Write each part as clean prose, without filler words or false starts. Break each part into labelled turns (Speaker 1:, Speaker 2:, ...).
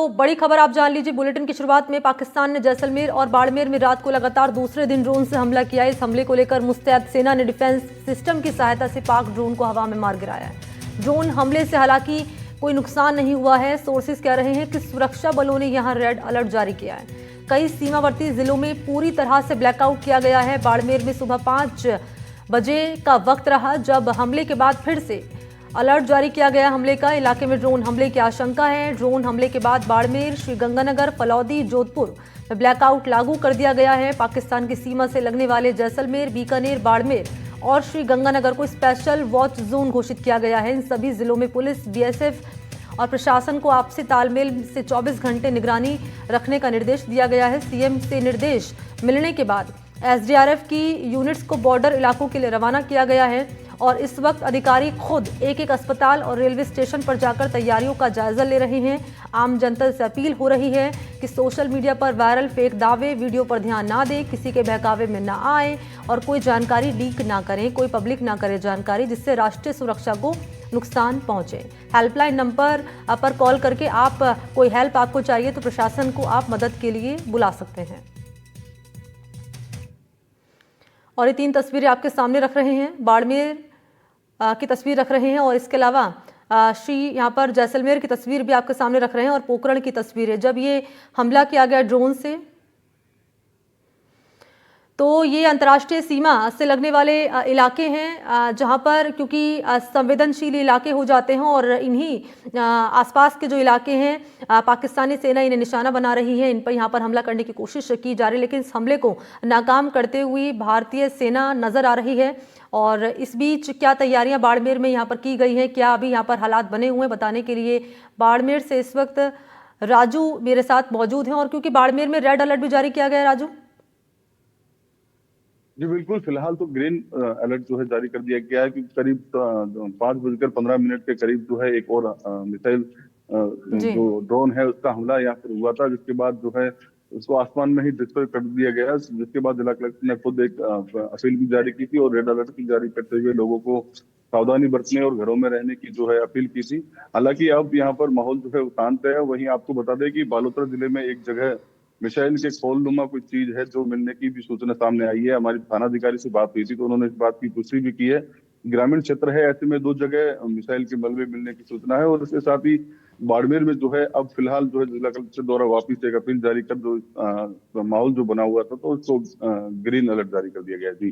Speaker 1: तो बड़ी खबर आप जान लीजिए बुलेटिन की शुरुआत में। पाकिस्तान ने जैसलमेर और बाड़मेर में रात को लगातार दूसरे दिन ड्रोन से हमला किया। इस हमले को लेकर मुस्तैद सेना ने डिफेंस सिस्टम की सहायता से पाक ड्रोन को हवा में मार गिराया है। ड्रोन हमले से हालांकि कोई नुकसान नहीं हुआ है। सोर्सेज कह रहे हैं कि सुरक्षा बलों ने यहां रेड अलर्ट जारी किया है। कई सीमावर्ती जिलों में पूरी तरह से ब्लैकआउट किया गया है। बाड़मेर में सुबह 5 बजे का वक्त रहा जब हमले के बाद फिर से अलर्ट जारी किया गया हमले का। इलाके में ड्रोन हमले की आशंका है। ड्रोन हमले के बाद बाड़मेर, श्रीगंगानगर, फलौदी, जोधपुर में ब्लैकआउट लागू कर दिया गया है। पाकिस्तान की सीमा से लगने वाले जैसलमेर, बीकानेर, बाड़मेर और श्रीगंगानगर को स्पेशल वॉच जोन घोषित किया गया है। इन सभी जिलों में पुलिस, बीएसएफ और प्रशासन को आपसी तालमेल से 24 घंटे निगरानी रखने का निर्देश दिया गया है। सीएम से निर्देश मिलने के बाद एसडीआरएफ की यूनिट्स को बॉर्डर इलाकों के लिए रवाना किया गया है और इस वक्त अधिकारी खुद एक एक अस्पताल और रेलवे स्टेशन पर जाकर तैयारियों का जायजा ले रहे हैं। आम जनता से अपील हो रही है कि सोशल मीडिया पर वायरल फेक दावे, वीडियो पर ध्यान ना दें, किसी के बहकावे में ना आए और कोई जानकारी लीक ना करें, कोई पब्लिक ना करे जानकारी जिससे राष्ट्रीय सुरक्षा को नुकसान पहुंचे। हेल्पलाइन नंबर पर कॉल करके आप कोई हेल्प आपको चाहिए तो प्रशासन को आप मदद के लिए बुला सकते हैं। और ये 3 तस्वीरें आपके सामने रख रहे हैं। बाड़मेर की तस्वीर रख रहे हैं और इसके अलावा यहाँ पर जैसलमेर की तस्वीर भी आपके सामने रख रहे हैं और पोखरण की तस्वीर है जब ये हमला किया गया ड्रोन से। तो ये अंतर्राष्ट्रीय सीमा से लगने वाले इलाके हैं जहां पर क्योंकि संवेदनशील इलाके हो जाते हैं और इन्हीं आसपास के जो इलाके हैं पाकिस्तानी सेना इन्हें निशाना बना रही है। इन पर यहाँ पर हमला करने की कोशिश की जा रही है लेकिन इस हमले को नाकाम करते हुए भारतीय सेना नजर आ रही है। और इस बीच क्या तैयारियां बाड़मेर में यहाँ पर की गई हैं, क्या अभी यहाँ पर हालात बने हुए हैं, बताने के लिए बाड़मेर से इस वक्त राजू मेरे साथ मौजूद हैं। और क्योंकि बाड़मेर में रेड अलर्ट भी जारी किया गया है राजू।
Speaker 2: जी बिल्कुल, फिलहाल तो ग्रीन अलर्ट जो है जारी कर दिया गया है क्योंकि करीब 5:15 के करीब जो है एक और मिसाइल जो ड्रोन है उसका हमला यहाँ पर हुआ था, जिसके बाद जो है उसको आसमान में ही डिस्ट्रॉय कर दिया गया। जिसके बाद जिला कलेक्टर ने खुद एक अपील भी जारी की थी और रेड अलर्ट भी जारी करते हुए लोगों को सावधानी बरतने और घरों में रहने की जो है अपील की थी। हालांकि अब यहाँ पर माहौल जो है शांत है। वहीं आपको बता दें कि बालोतरा जिले में एक जगह मिसाइल के खोलनुमा कोई चीज है जो मिलने की भी सूचना सामने आई है। हमारी थानाधिकारी से बात हुई थी तो उन्होंने इस बात की पुष्टि भी की है। ग्रामीण क्षेत्र है, ऐसे में 2 जगह मिसाइल के मलबे मिलने की सूचना है। और इसके साथ ही बाड़मेर में जो है अब फिलहाल जो है जिला कलेक्टर द्वारा वापिस एक अपील जारी कर जो माहौल जो बना हुआ था तो उसको ग्रीन अलर्ट जारी कर दिया गया। जी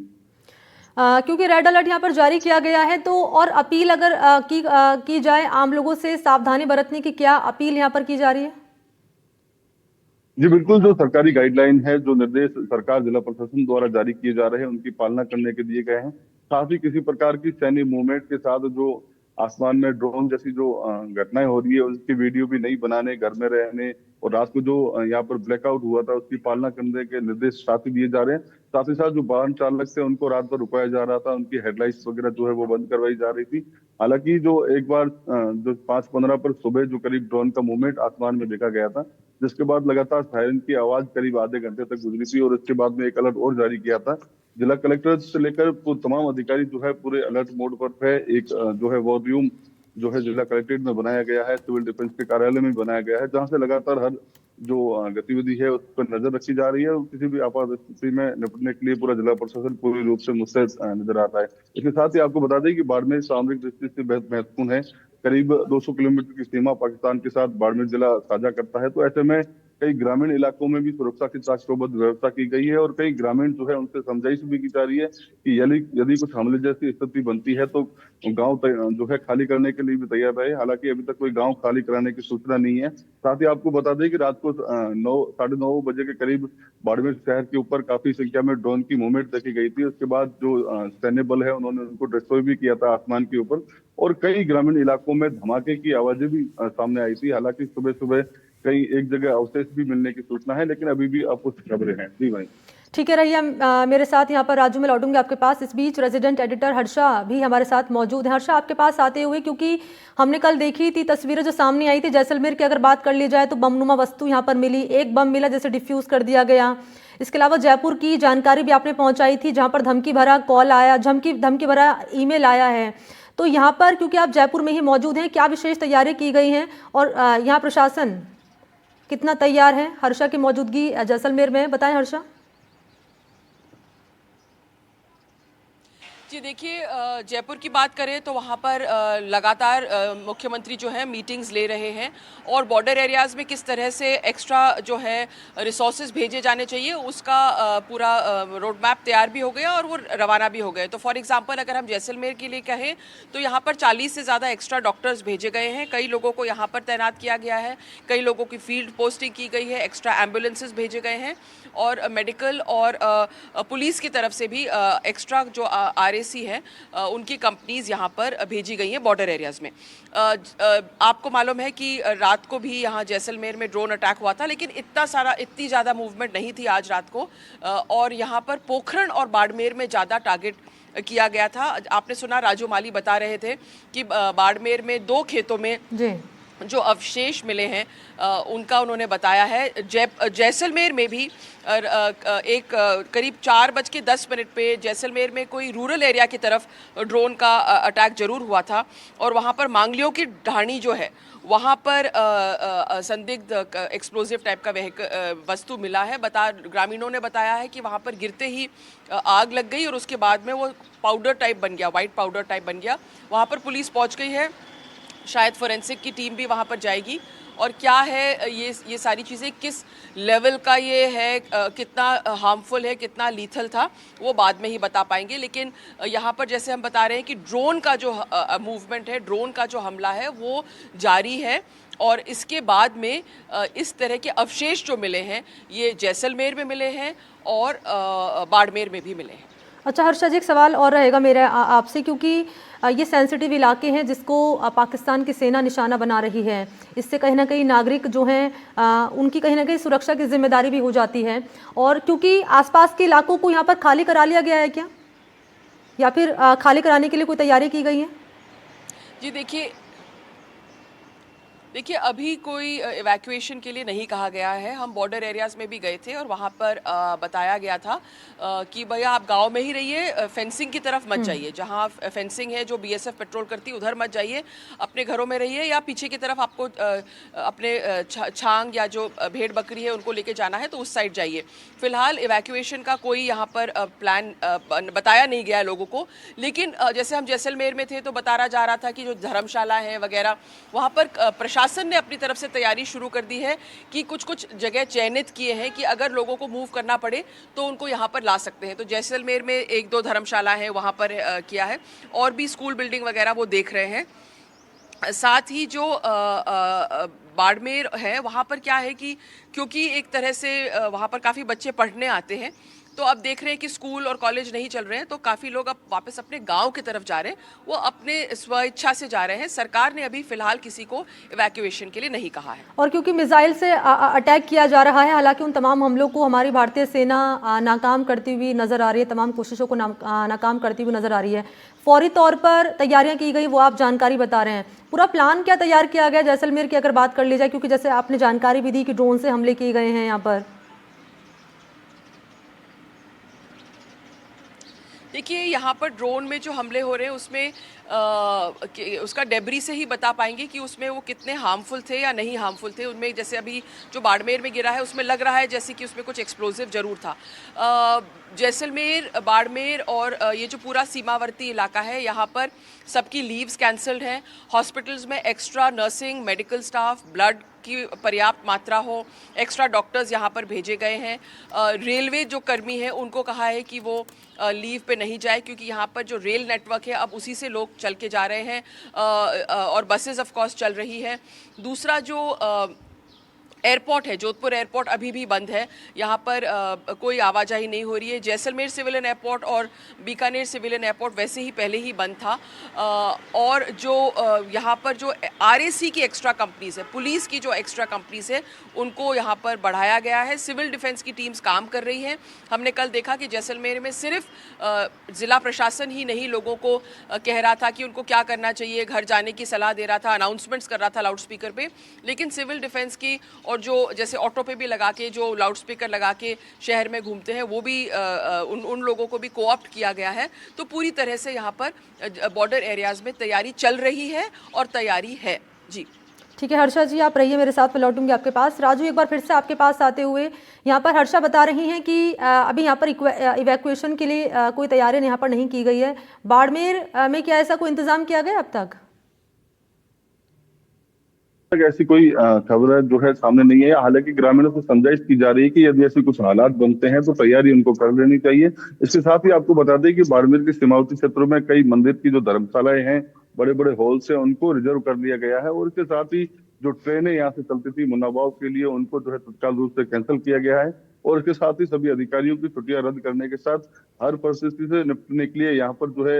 Speaker 1: क्योंकि रेड अलर्ट यहाँ पर जारी किया गया है तो और अपील अगर की जाए आम लोगों से सावधानी बरतने की, क्या अपील यहाँ पर की जा रही है?
Speaker 2: जी बिल्कुल, जो सरकारी गाइडलाइन है, जो निर्देश सरकार जिला प्रशासन द्वारा जारी किए जा रहे हैं उनकी पालना करने के दिए गए हैं। साथ ही किसी प्रकार की सैन्य मूवमेंट के साथ जो आसमान में ड्रोन जैसी जो घटनाएं हो रही है उसकी वीडियो भी नहीं बनाने, घर में रहने और रात को जो यहाँ पर ब्लैकआउट हुआ था उसकी पालना करने के निर्देश साथ ही दिए जा रहे हैं। साथ ही साथ जो वाहन चालक थे उनको रात भर रुकाया जा रहा था, उनकी हेडलाइट्स वगैरह जो है वो बंद करवाई जा रही थी। हालांकि जो एक बार जो 5:15 पर सुबह जो करीब ड्रोन का मूवमेंट आसमान में देखा गया था, जिसके बाद लगातार सायरन की आवाज करीब आधे घंटे तक गुजरी थी और उसके बाद में एक अलर्ट और जारी किया था। जिला कलेक्टर से लेकर तमाम अधिकारी जो है पूरे अलर्ट मोड पर है। एक जो है वॉर रूम जो है जिला कलेक्ट्रेट में बनाया गया है, सिविल डिफेंस के कार्यालय में बनाया गया है, जहां से लगातार हर जो गतिविधि है उस पर नजर रखी जा रही है और किसी भी आपात स्थिति में निपटने के लिए पूरा जिला प्रशासन पूरी रूप से मुस्तैद नजर आता है। इसके साथ ही आपको बता दें कि बाड़मेर सामरिक दृष्टि से बेहद महत्वपूर्ण है। करीब 200 किलोमीटर की सीमा पाकिस्तान के साथ बाड़मेर जिला साझा करता है। तो ऐसे में कई ग्रामीण इलाकों में भी सुरक्षा की चाकचौबंद व्यवस्था की गई है और कई ग्रामीण जो है उनसे समझाइश भी की जा रही है कि यदि कुछ हमले जैसी स्थिति बनती है तो गांव जो है खाली करने के लिए भी तैयार रहे। हालांकि अभी तक कोई गांव खाली कराने की सूचना नहीं है। साथ ही आपको बता दें कि रात को 9-9:30 बजे के करीब बाड़मेर शहर के ऊपर काफी संख्या में ड्रोन की मूवमेंट देखी गई थी। उसके बाद जो सैन्य बल है उन्होंने उनको डिस्ट्रॉय भी किया था आसमान के ऊपर और कई ग्रामीण इलाकों में धमाके की आवाजें भी सामने आई थी। हालांकि सुबह सुबह कहीं एक जगह अवशेष भी मिलने की सूचना है लेकिन अभी भी अपुष्ट खबरें हैं। जी भाई
Speaker 1: ठीक है, रहिए मेरे साथ यहाँ पर राजू में लौटूंगे आपके पास। इस बीच रेजिडेंट एडिटर हर्षा भी हमारे साथ मौजूद है। हर्षा, आपके पास आते हुए क्योंकि हमने कल देखी थी तस्वीरें जो सामने आई थी जैसलमेर की, अगर बात कर ली जाए तो बमनुमा वस्तु यहाँ पर मिली, एक बम मिला जैसे डिफ्यूज कर दिया गया। इसके अलावा जयपुर की जानकारी भी आपने पहुंचाई थी जहां पर धमकी भरा कॉल आया, धमकी भरा ईमेल आया है। तो यहाँ पर क्योंकि आप जयपुर में ही मौजूद हैं, क्या विशेष तैयारी की गई हैं और यहाँ प्रशासन कितना तैयार है? हर्षा की मौजूदगी जैसलमेर में, बताएं हर्षा।
Speaker 3: जी देखिए, जयपुर की बात करें तो वहाँ पर लगातार मुख्यमंत्री जो है मीटिंग्स ले रहे हैं और बॉर्डर एरियाज़ में किस तरह से एक्स्ट्रा जो है रिसोर्सेज भेजे जाने चाहिए उसका पूरा रोड मैप तैयार भी हो गया और वो रवाना भी हो गए। तो फॉर एग्जांपल अगर हम जैसलमेर के लिए कहें तो यहाँ पर 40 से ज़्यादा एक्स्ट्रा डॉक्टर्स भेजे गए हैं, कई लोगों को यहाँ पर तैनात किया गया है, कई लोगों की फील्ड पोस्टिंग की गई है, एक्स्ट्रा एम्बुलेंसेज भेजे गए हैं और मेडिकल और पुलिस की तरफ से भी एक्स्ट्रा जो आरएसी है उनकी कंपनीज यहाँ पर भेजी गई हैं बॉर्डर एरियाज़ में। आपको मालूम है कि रात को भी यहाँ जैसलमेर में ड्रोन अटैक हुआ था, लेकिन इतनी ज़्यादा मूवमेंट नहीं थी आज रात को। और यहाँ पर पोखरण और बाड़मेर में ज़्यादा टारगेट किया गया था। आपने सुना, राजू माली बता रहे थे कि बाड़मेर में 2 खेतों में जो अवशेष मिले हैं उनका उन्होंने बताया है। जैसलमेर में भी एक करीब 4:10 पे जैसलमेर में कोई रूरल एरिया की तरफ ड्रोन का अटैक जरूर हुआ था और वहाँ पर मांगलियों की ढाणी जो है वहाँ पर संदिग्ध एक्सप्लोजिव टाइप का वस्तु मिला है। ग्रामीणों ने बताया है कि वहाँ पर गिरते ही आग लग गई और उसके बाद में वो पाउडर टाइप बन गया, वाइट पाउडर टाइप बन गया। वहाँ पर पुलिस पहुँच गई है, शायद फोरेंसिक की टीम भी वहाँ पर जाएगी। और क्या है ये सारी चीज़ें किस लेवल का ये है, कितना हार्मफुल है, कितना लीथल था, वो बाद में ही बता पाएंगे। लेकिन यहाँ पर जैसे हम बता रहे हैं कि ड्रोन का जो मूवमेंट है, ड्रोन का जो हमला है वो जारी है और इसके बाद में इस तरह के अवशेष जो मिले हैं ये जैसलमेर में मिले हैं और बाड़मेर में भी मिले हैं।
Speaker 1: अच्छा हर्षा जी, एक सवाल और रहेगा मेरा आपसे, क्योंकि ये सेंसिटिव इलाके हैं जिसको पाकिस्तान की सेना निशाना बना रही है। इससे कहीं ना कहीं नागरिक जो हैं उनकी कहीं ना कहीं सुरक्षा की जिम्मेदारी भी हो जाती है। और क्योंकि आसपास के इलाकों को यहाँ पर खाली करा लिया गया है क्या, या फिर खाली कराने के लिए कोई तैयारी की गई है?
Speaker 3: जी देखिए अभी कोई इवैक्यूएशन के लिए नहीं कहा गया है। हम बॉर्डर एरियाज़ में भी गए थे और वहाँ पर बताया गया था कि भैया आप गांव में ही रहिए, फेंसिंग की तरफ मत जाइए। जहाँ फेंसिंग है जो बीएसएफ पेट्रोल करती है उधर मत जाइए, अपने घरों में रहिए, या पीछे की तरफ आपको अपने छांग या जो भेड़ बकरी है उनको लेके जाना है तो उस साइड जाइए। फिलहाल इवैक्यूएशन का कोई यहाँ पर प्लान बताया नहीं गया है लोगों को। लेकिन जैसे हम जैसलमेर में थे तो बताया जा रहा था कि जो धर्मशाला है वगैरह वहाँ पर प्रशासन ने अपनी तरफ से तैयारी शुरू कर दी है कि कुछ जगह चयनित किए हैं कि अगर लोगों को मूव करना पड़े तो उनको यहाँ पर ला सकते हैं। तो जैसलमेर में 1-2 धर्मशाला है वहाँ पर किया है और भी स्कूल बिल्डिंग वगैरह वो देख रहे हैं। साथ ही जो बाड़मेर है वहाँ पर क्या है कि क्योंकि एक तरह से वहाँ पर काफ़ी बच्चे पढ़ने आते हैं तो अब देख रहे हैं कि स्कूल और कॉलेज नहीं चल रहे हैं तो काफ़ी लोग अब वापस अपने गांव की तरफ जा रहे हैं, वो अपने स्वेच्छा से जा रहे हैं। सरकार ने अभी फिलहाल किसी को इवैक्यूएशन के लिए नहीं कहा है।
Speaker 1: और क्योंकि मिसाइल से अटैक किया जा रहा है, हालांकि उन तमाम हमलों को हमारी भारतीय सेना नाकाम करती हुई नजर आ रही है, तमाम कोशिशों को नाकाम करती हुई नजर आ रही है। फौरी तौर पर तैयारियां की गई, वो आप जानकारी बता रहे हैं। पूरा प्लान क्या तैयार किया गया जैसलमेर की अगर बात कर ली जाए, क्योंकि जैसे आपने जानकारी भी दी कि ड्रोन से हमले किए गए हैं यहाँ पर?
Speaker 3: देखिए यहाँ पर ड्रोन में जो हमले हो रहे हैं उसमें उसका डेब्री से ही बता पाएंगे कि उसमें वो कितने हार्मफुल थे या नहीं हार्मफुल थे। उनमें जैसे अभी जो बाड़मेर में गिरा है उसमें लग रहा है जैसे कि उसमें कुछ एक्सप्लोजिव जरूर था। जैसलमेर, बाड़मेर और ये जो पूरा सीमावर्ती इलाका है यहाँ पर सबकी लीव्स कैंसल्ड हैं। हॉस्पिटल्स में extra nursing, medical staff, blood की पर्याप्त मात्रा हो, एक्स्ट्रा डॉक्टर्स यहाँ पर भेजे गए हैं। रेलवे जो कर्मी हैं उनको कहा है कि वो लीव पे नहीं जाए क्योंकि यहाँ पर जो रेल नेटवर्क है अब उसी से लोग चल के जा रहे हैं और बसेस ऑफ कोर्स चल रही है। दूसरा जो एयरपोर्ट है, जोधपुर एयरपोर्ट अभी भी बंद है, यहाँ पर कोई आवाजाही नहीं हो रही है। जैसलमेर सिविलियन एयरपोर्ट और बीकानेर सिविलियन एयरपोर्ट वैसे ही पहले ही बंद था। और जो यहाँ पर जो आरएसी की एक्स्ट्रा कंपनीज है, पुलिस की जो एक्स्ट्रा कंपनीज है उनको यहाँ पर बढ़ाया गया है। सिविल डिफेंस की टीम्स काम कर रही हैं। हमने कल देखा कि जैसलमेर में सिर्फ ज़िला प्रशासन ही नहीं लोगों को कह रहा था कि उनको क्या करना चाहिए, घर जाने की सलाह दे रहा था, अनाउंसमेंट्स कर रहा था लाउड स्पीकर पे, लेकिन सिविल डिफेंस की और जो जैसे ऑटो पे भी लगा के जो लाउड स्पीकर लगा के शहर में घूमते हैं वो भी उन लोगों को भी कोऑप्ट किया गया है। तो पूरी तरह से यहाँ पर बॉर्डर एरियाज़ में तैयारी चल रही है और तैयारी है। जी
Speaker 1: ठीक है हर्षा जी, आप रहिए मेरे साथ, मैं लौटूंगी आपके पास। राजू, एक बार फिर से आपके पास आते हुए, यहाँ पर हर्षा बता रही हैं कि अभी यहाँ पर इवैक्यूएशन के लिए कोई तैयारी यहाँ पर नहीं की गई है। बाड़मेर में क्या ऐसा कोई इंतजाम किया गया अब तक?
Speaker 2: ऐसी कोई खबर जो है सामने नहीं है। हालांकि ग्रामीणों को समझाइश की जा रही है कि यदि ऐसे कुछ हालात बनते हैं तो तैयारी उनको कर लेनी चाहिए। इसके साथ ही आपको बता दें कि बाड़मेर के सीमावर्ती क्षेत्रों में कई मंदिर की जो धर्मशालाएं हैं, बड़े बड़े हॉल्स हैं, उनको रिजर्व कर लिया गया है। और इसके साथ ही जो ट्रेनें यहाँ से चलती थी मुन्नाबाव के लिए, उनको जो है तत्काल रूप से कैंसिल किया गया है। और इसके साथ ही सभी अधिकारियों की छुट्टियां रद्द करने के साथ हर परिस्थिति से निपटने के लिए यहाँ पर जो है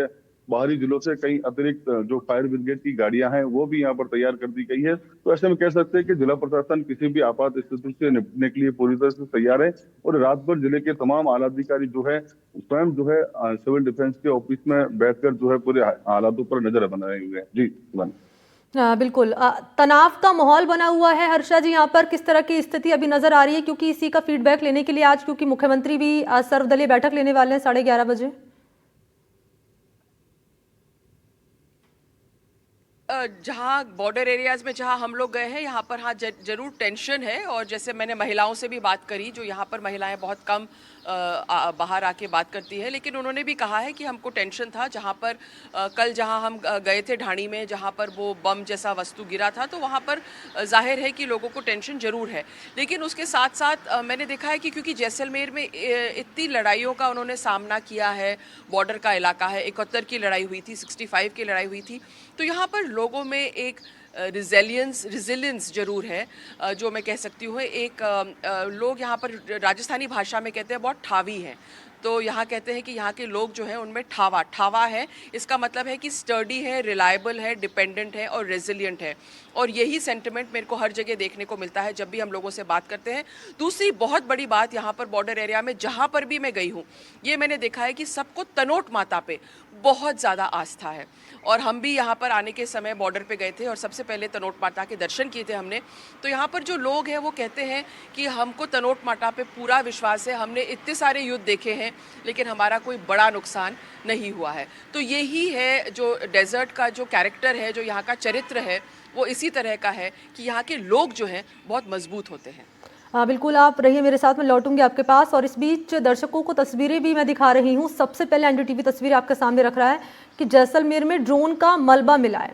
Speaker 2: बाहरी जिलों से कई अतिरिक्त जो फायर ब्रिगेड की गाड़ियां हैं वो भी यहाँ पर तैयार कर दी गई है। तो ऐसे में कह सकते हैं कि जिला प्रशासन किसी भी आपात स्थिति से निपटने के लिए पूरी तरह से तैयार है। और रात भर जिले के तमाम आला अधिकारी जो है स्वयं जो है सिविल डिफेंस के ऑफिस में बैठकर जो है पूरे हालातों पर नजर बनाए हुए हैं। जी सुमन।
Speaker 1: बिल्कुल, तनाव का माहौल बना हुआ है हर्षा जी। यहाँ पर किस तरह की स्थिति अभी नजर आ रही है, क्योंकि इसी का फीडबैक लेने के लिए आज, क्योंकि मुख्यमंत्री भी सर्वदलीय बैठक लेने वाले हैं 11:30 बजे।
Speaker 3: जहाँ बॉर्डर एरियाज में जहाँ हम लोग गए हैं, यहाँ पर हाँ जरूर टेंशन है। और जैसे मैंने महिलाओं से भी बात करी, जो यहाँ पर महिलाएं बहुत कम बाहर आके बात करती है, लेकिन उन्होंने भी कहा है कि हमको टेंशन था। जहाँ पर कल जहाँ हम गए थे ढाणी में, जहाँ पर वो बम जैसा वस्तु गिरा था, तो वहाँ पर जाहिर है कि लोगों को टेंशन जरूर है। लेकिन उसके साथ साथ मैंने देखा है कि क्योंकि जैसलमेर में इतनी लड़ाइयों का उन्होंने सामना किया है, बॉर्डर का इलाका है, 71 की लड़ाई हुई थी, 65 की लड़ाई हुई थी, तो यहाँ पर लोगों में एक रिजिलियंस जरूर है, जो मैं कह सकती हूँ। एक लोग यहाँ पर राजस्थानी भाषा में कहते हैं बहुत ठावी हैं। तो यहाँ कहते हैं कि यहाँ के लोग जो हैं उनमें ठावा है। इसका मतलब है कि स्टर्डी है, रिलायबल है, डिपेंडेंट है और रेजिलिएंट है। और यही सेंटिमेंट मेरे को हर जगह देखने को मिलता है जब भी हम लोगों से बात करते हैं। दूसरी बहुत बड़ी बात, यहाँ पर बॉर्डर एरिया में जहाँ पर भी मैं गई हूँ, ये मैंने देखा है कि सबको तनोट माता पे बहुत ज़्यादा आस्था है। और हम भी यहाँ पर आने के समय बॉर्डर पे गए थे और सबसे पहले तनोट माता के दर्शन किए थे हमने। तो यहाँ पर जो लोग हैं वो कहते हैं कि हमको तनोट माता पे पूरा विश्वास है, हमने इतने सारे युद्ध देखे हैं लेकिन हमारा कोई बड़ा नुकसान नहीं हुआ है। तो यही है जो डेजर्ट का जो कैरेक्टर है, जो यहाँ का चरित्र है, वो इसी तरह का है कि यहाँ के लोग जो हैं बहुत मजबूत होते हैं।
Speaker 1: बिल्कुल, आप रहिए मेरे साथ, मैं लौटूंगी आपके पास। और इस बीच दर्शकों को तस्वीरें भी मैं दिखा रही हूँ। सबसे पहले एनडीटीवी तस्वीर आपके सामने रख रहा है कि जैसलमेर में ड्रोन का मलबा मिला है।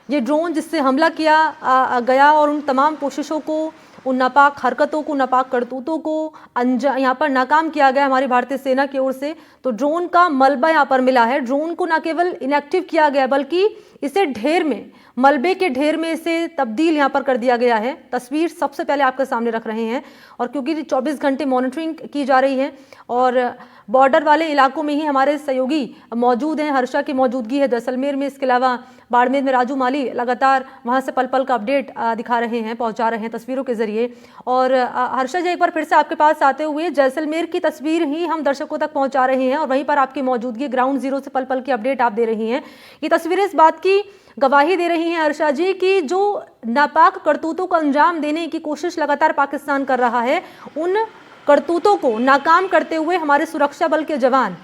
Speaker 1: ये ड्रोन जिससे हमला किया गया और उन तमाम कोशिशों को, उन नापाक हरकतों को, नापाक करतूतों को यहाँ पर नाकाम किया गया हमारी भारतीय सेना की ओर से। तो ड्रोन का मलबा यहाँ पर मिला है। ड्रोन को न केवल इनएक्टिव किया गया बल्कि इसे ढेर में, मलबे के ढेर में इसे तब्दील यहाँ पर कर दिया गया है। तस्वीर सबसे पहले आपके सामने रख रहे हैं। और क्योंकि 24 घंटे मॉनिटरिंग की जा रही है और बॉर्डर वाले इलाकों में ही हमारे सहयोगी मौजूद हैं, हर्षा की मौजूदगी है जैसलमेर में। इसके अलावा बाड़मेर में राजू माली लगातार वहाँ से पल पल का अपडेट दिखा रहे हैं, पहुँचा रहे हैं तस्वीरों के जरिए। और हर्षा जी, एक बार फिर से आपके पास आते हुए जैसलमेर की तस्वीर ही हम दर्शकों तक पहुँचा रहे हैं और वहीं पर आपकी मौजूदगी, ग्राउंड जीरो से पल पल की अपडेट आप दे रही हैं। ये तस्वीरें इस बात की गवाही दे रही हैं हर्षा जी कि जो नापाक करतूतों को अंजाम देने की कोशिश लगातार पाकिस्तान कर रहा है, उन करतूतों को नाकाम करते हुए हमारे सुरक्षा बल के जवान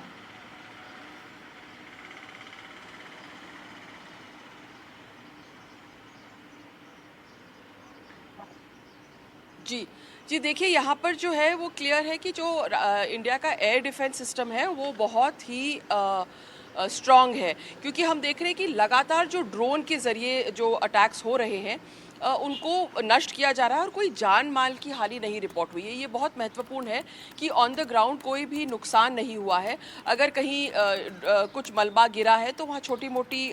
Speaker 3: जी देखिए, यहाँ पर जो है वो क्लियर है कि जो इंडिया का एयर डिफेंस सिस्टम है वो बहुत ही स्ट्रॉन्ग है। क्योंकि हम देख रहे हैं कि लगातार जो ड्रोन के ज़रिए जो अटैक्स हो रहे हैं उनको नष्ट किया जा रहा है और कोई जान माल की हानि नहीं रिपोर्ट हुई है। ये बहुत महत्वपूर्ण है कि ऑन द ग्राउंड कोई भी नुकसान नहीं हुआ है। अगर कहीं कुछ मलबा गिरा है तो वहाँ छोटी मोटी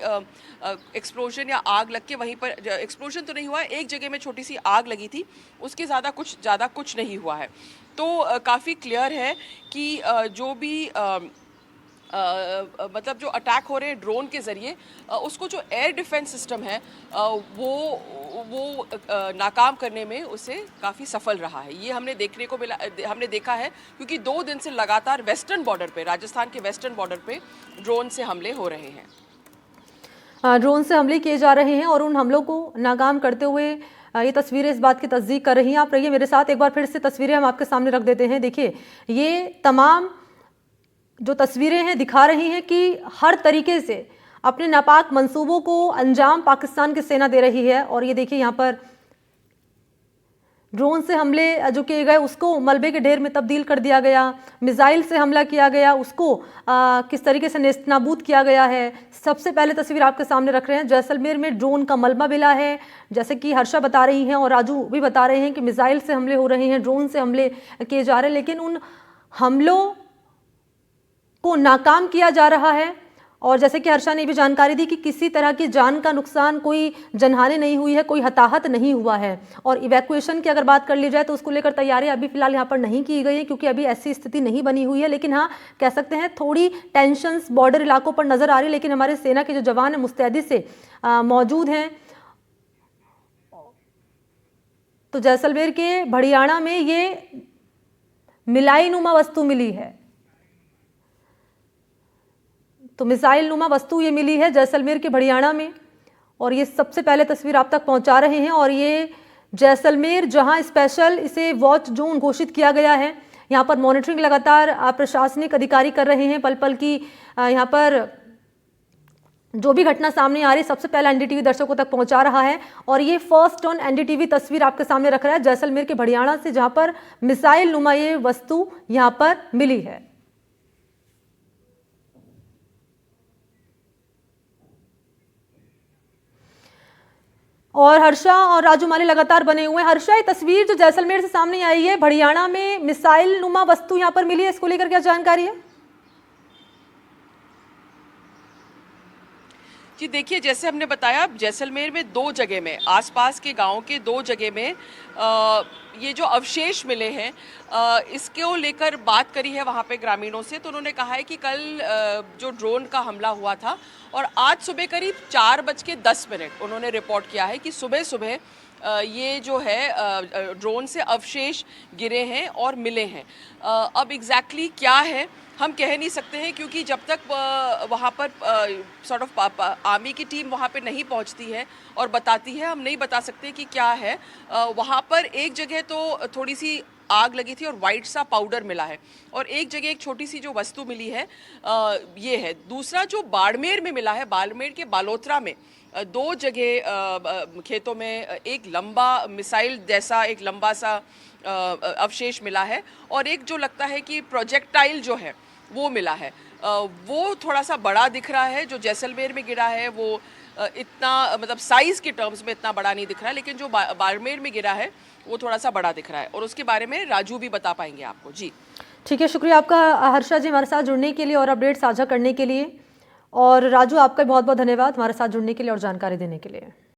Speaker 3: एक्सप्लोजन या आग लग के, वहीं पर एक्सप्लोजन तो नहीं हुआ है, एक जगह में छोटी सी आग लगी थी, उसके ज़्यादा कुछ नहीं हुआ है। तो काफ़ी क्लियर है कि जो भी मतलब जो अटैक हो रहे हैं ड्रोन के ज़रिए, उसको जो एयर डिफेंस सिस्टम है वो नाकाम करने में उसे काफ़ी सफल रहा है। ये हमने देखा है क्योंकि 2 दिन से लगातार वेस्टर्न बॉर्डर पे, राजस्थान के वेस्टर्न बॉर्डर पे ड्रोन से हमले हो रहे हैं।
Speaker 1: ड्रोन से हमले किए जा रहे हैं और उन हमलों को नाकाम करते हुए ये तस्वीरें इस बात की तस्दीक कर रही हैं। आप रहिए मेरे साथ, एक बार फिर से तस्वीरें हम आपके सामने रख देते हैं। देखिए, ये तमाम जो तस्वीरें हैं दिखा रही हैं कि हर तरीके से अपने नापाक मंसूबों को अंजाम पाकिस्तान की सेना दे रही है। और ये देखिए, यहाँ पर ड्रोन से हमले जो किए गए उसको मलबे के ढेर में तब्दील कर दिया गया, मिसाइल से हमला किया गया उसको किस तरीके से नेस्तनाबूद किया गया है। सबसे पहले तस्वीर आपके सामने रख रहे हैं, जैसलमेर में ड्रोन का मलबा मिला है, जैसे कि हर्षा बता रही हैं और राजू भी बता रहे हैं कि मिसाइल से हमले हो रहे हैं, ड्रोन से हमले किए जा रहे हैं, लेकिन उन हमलों को नाकाम किया जा रहा है। और जैसे कि हर्षा ने भी जानकारी दी कि किसी तरह की जान का नुकसान, कोई जनहानि नहीं हुई है, कोई हताहत नहीं हुआ है। और इवैक्यूएशन की अगर बात कर ली जाए तो उसको लेकर तैयारी अभी फिलहाल यहाँ पर नहीं की गई है, क्योंकि अभी ऐसी स्थिति नहीं बनी हुई है। लेकिन हाँ, कह सकते हैं थोड़ी टेंशंस बॉर्डर इलाकों पर नजर आ रही है, लेकिन हमारे सेना के जो जवान हैं मुस्तैदी से मौजूद हैं। तो जैसलमेर के भड़ियाणा में ये मिलाई नुमा वस्तु मिली है, तो मिसाइल नुमा वस्तु ये मिली है जैसलमेर के भड़ियाणा में, और ये सबसे पहले तस्वीर आप तक पहुंचा रहे हैं। और ये जैसलमेर जहां स्पेशल इसे वॉच जोन घोषित किया गया है, यहाँ पर मॉनिटरिंग लगातार प्रशासनिक अधिकारी कर रहे हैं पल पल की। यहाँ पर जो भी घटना सामने आ रही सबसे पहले एनडीटीवी दर्शकों तक पहुंचा रहा है। और ये फर्स्ट ऑन एनडीटीवी तस्वीर आपके सामने रख रहा है जैसलमेर के भड़ियाणा से, जहां पर मिसाइल नुमा ये वस्तु यहां पर मिली है। और हर्षा और राजू माली लगातार बने हुए हैं। हर्षा, ये तस्वीर जो जैसलमेर से सामने आई है, भड़ियाणा में मिसाइल नुमा वस्तु यहां पर मिली है, इसको लेकर क्या जानकारी है?
Speaker 3: जी देखिए, जैसे हमने बताया जैसलमेर में 2 जगह में, आसपास के गांव के 2 जगह में ये जो अवशेष मिले हैं, इसको लेकर बात करी है वहाँ पे ग्रामीणों से। तो उन्होंने कहा है कि कल जो ड्रोन का हमला हुआ था और आज सुबह करीब 4:10 उन्होंने रिपोर्ट किया है कि सुबह सुबह ये जो है ड्रोन से अवशेष गिरे हैं और मिले हैं। अब एग्जैक्टली क्या है हम कह नहीं सकते हैं, क्योंकि जब तक वहाँ पर सॉर्ट ऑफ आर्मी की टीम वहाँ पे नहीं पहुँचती है और बताती है, हम नहीं बता सकते कि क्या है। वहाँ पर एक जगह तो थोड़ी सी आग लगी थी और वाइट सा पाउडर मिला है, और एक जगह एक छोटी सी जो वस्तु मिली है ये है। दूसरा जो बाड़मेर में मिला है, बाड़मेर के बालोतरा में 2 जगह खेतों में एक लंबा मिसाइल जैसा एक लंबा सा अवशेष मिला है, और एक जो लगता है कि प्रोजेक्टाइल जो है वो मिला है। वो थोड़ा सा बड़ा दिख रहा है। जो जैसलमेर में गिरा है वो इतना मतलब साइज़ के टर्म्स में इतना बड़ा नहीं दिख रहा है, लेकिन जो बाड़मेर में गिरा है वो थोड़ा सा बड़ा दिख रहा है, और उसके बारे में राजू भी बता पाएंगे आपको। जी
Speaker 1: ठीक है, शुक्रिया आपका हर्षा जी हमारे साथ जुड़ने के लिए और अपडेट साझा करने के लिए। और राजू, आपका बहुत बहुत धन्यवाद हमारे साथ जुड़ने के लिए और जानकारी देने के लिए।